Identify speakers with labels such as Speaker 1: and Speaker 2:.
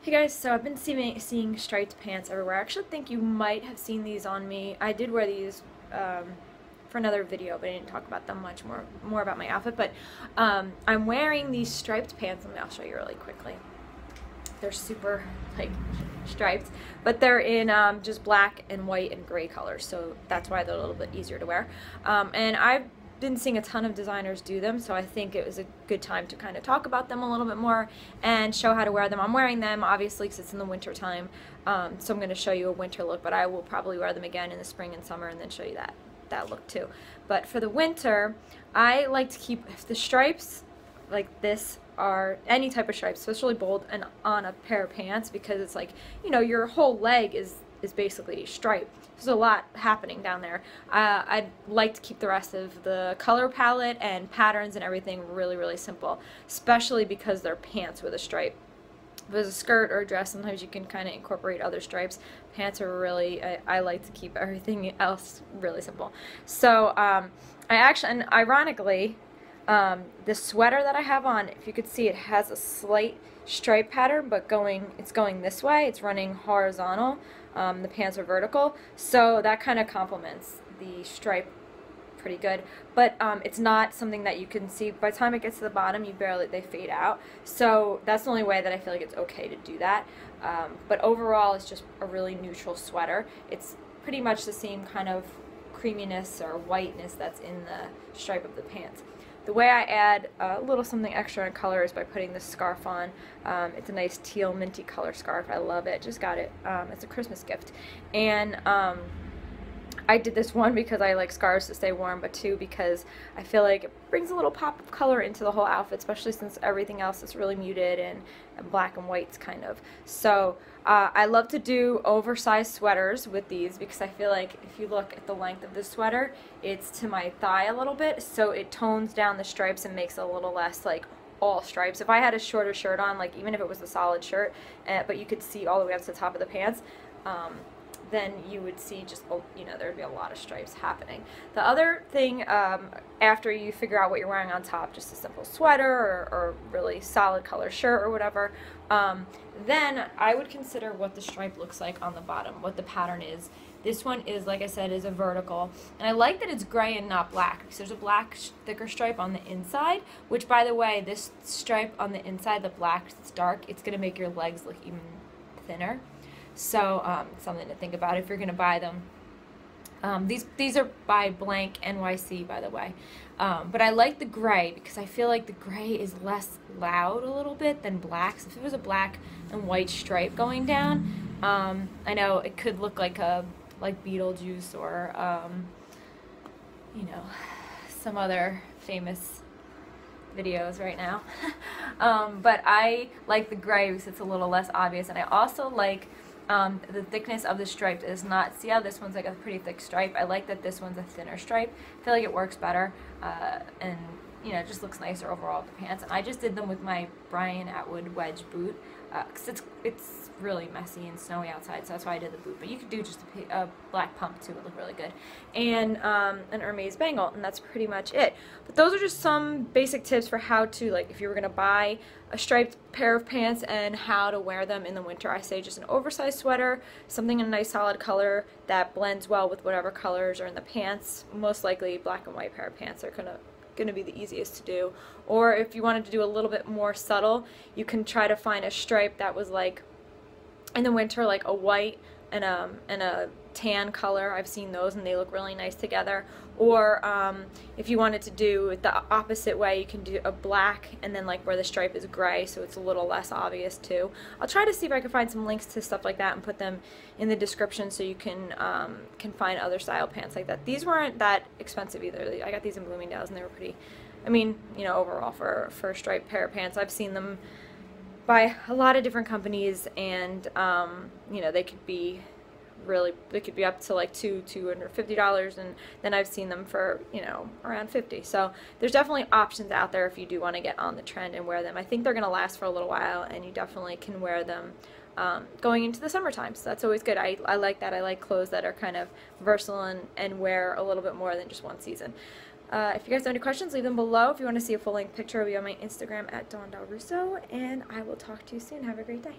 Speaker 1: Hey guys, so I've been seeing striped pants everywhere. I actually think you might have seen these on me. I did wear these for another video, but I didn't talk about them much more about my outfit. But I'm wearing these striped pants. I'll show you really quickly. They're super like striped, but they're in just black and white and gray colors, so that's why they're a little bit easier to wear. And I've been seeing a ton of designers do them, so I think it was a good time to kind of talk about them a little bit more and show how to wear them. I'm wearing them obviously because it's in the winter time, so I'm going to show you a winter look, but I will probably wear them again in the spring and summer and then show you that look too. But for the winter, I like to keep the stripes like this are any type of stripes, especially bold and on a pair of pants, because it's like, you know, your whole leg is basically striped. There's a lot happening down there. I'd like to keep the rest of the color palette and patterns and everything really simple, especially because they're pants with a stripe. If it was a skirt or a dress, sometimes you can kind of incorporate other stripes. Pants are really, I like to keep everything else really simple. So I actually, and ironically, the sweater that I have on, if you could see, it has a slight stripe pattern, but it's going this way. It's running horizontal. The pants are vertical, so that kind of complements the stripe pretty good. But it's not something that you can see. By the time it gets to the bottom, they fade out. So that's the only way that I feel like it's okay to do that. But overall, it's just a really neutral sweater. It's pretty much the same kind of creaminess or whiteness that's in the stripe of the pants. The way I add a little something extra in color is by putting this scarf on. It's a nice teal minty color scarf. I love it. Just got it. It's a Christmas gift. And I did this one because I like scarves to stay warm, but two because I feel like it brings a little pop of color into the whole outfit, especially since everything else is really muted and black and whites kind of. So I love to do oversized sweaters with these because I feel like if you look at the length of this sweater, it's to my thigh a little bit, so it tones down the stripes and makes it a little less like all stripes. If I had a shorter shirt on, like even if it was a solid shirt, but you could see all the way up to the top of the pants, then you would see just, you know, there would be a lot of stripes happening. The other thing, after you figure out what you're wearing on top, just a simple sweater or really solid color shirt or whatever, then I would consider what the stripe looks like on the bottom, what the pattern is. This one is, like I said, is a vertical, and I like that it's gray and not black because there's a black thicker stripe on the inside, which, by the way, this stripe on the inside, the black, it's dark, it's going to make your legs look even thinner. So something to think about if you're going to buy them. These are by Blank NYC, by the way. But I like the gray because I feel like the gray is less loud a little bit than black. So if it was a black and white stripe going down, I know it could look like Beetlejuice or you know, some other famous videos right now. But I like the gray because it's a little less obvious, and I also like the thickness of the stripe is not, see how this one's like a pretty thick stripe? I like that this one's a thinner stripe. I feel like it works better, and you know, it just looks nicer overall with the pants. And I just did them with my Brian Atwood wedge boot because it's really messy and snowy outside, so that's why I did the boot. But you could do just a black pump too, it would look really good. And an Hermes bangle, and that's pretty much it. But those are just some basic tips for how to, like, if you were going to buy a striped pair of pants and how to wear them in the winter. I say just an oversized sweater, something in a nice solid color that blends well with whatever colors are in the pants. Most likely black and white pair of pants are going to be the easiest to do. Or if you wanted to do a little bit more subtle, you can try to find a stripe that was like in the winter, like a white and a tan color. I've seen those and they look really nice together. Or if you wanted to do it the opposite way, you can do a black and then like where the stripe is gray, so it's a little less obvious too. I'll try to see if I can find some links to stuff like that and put them in the description so you can find other style pants like that. These weren't that expensive either. I got these in Bloomingdale's and they were pretty, I mean, you know, overall for a striped pair of pants, I've seen them by a lot of different companies, and you know, they could be up to like $250, and then I've seen them for, you know, around $50. So there's definitely options out there if you do want to get on the trend and wear them. I think they're going to last for a little while, and you definitely can wear them going into the summertime, so that's always good. I like that. I like clothes that are kind of versatile and wear a little bit more than just one season. If you guys have any questions, leave them below. If you want to see a full-length picture, it'll be on my Instagram at Russo, and I will talk to you soon. Have a great day.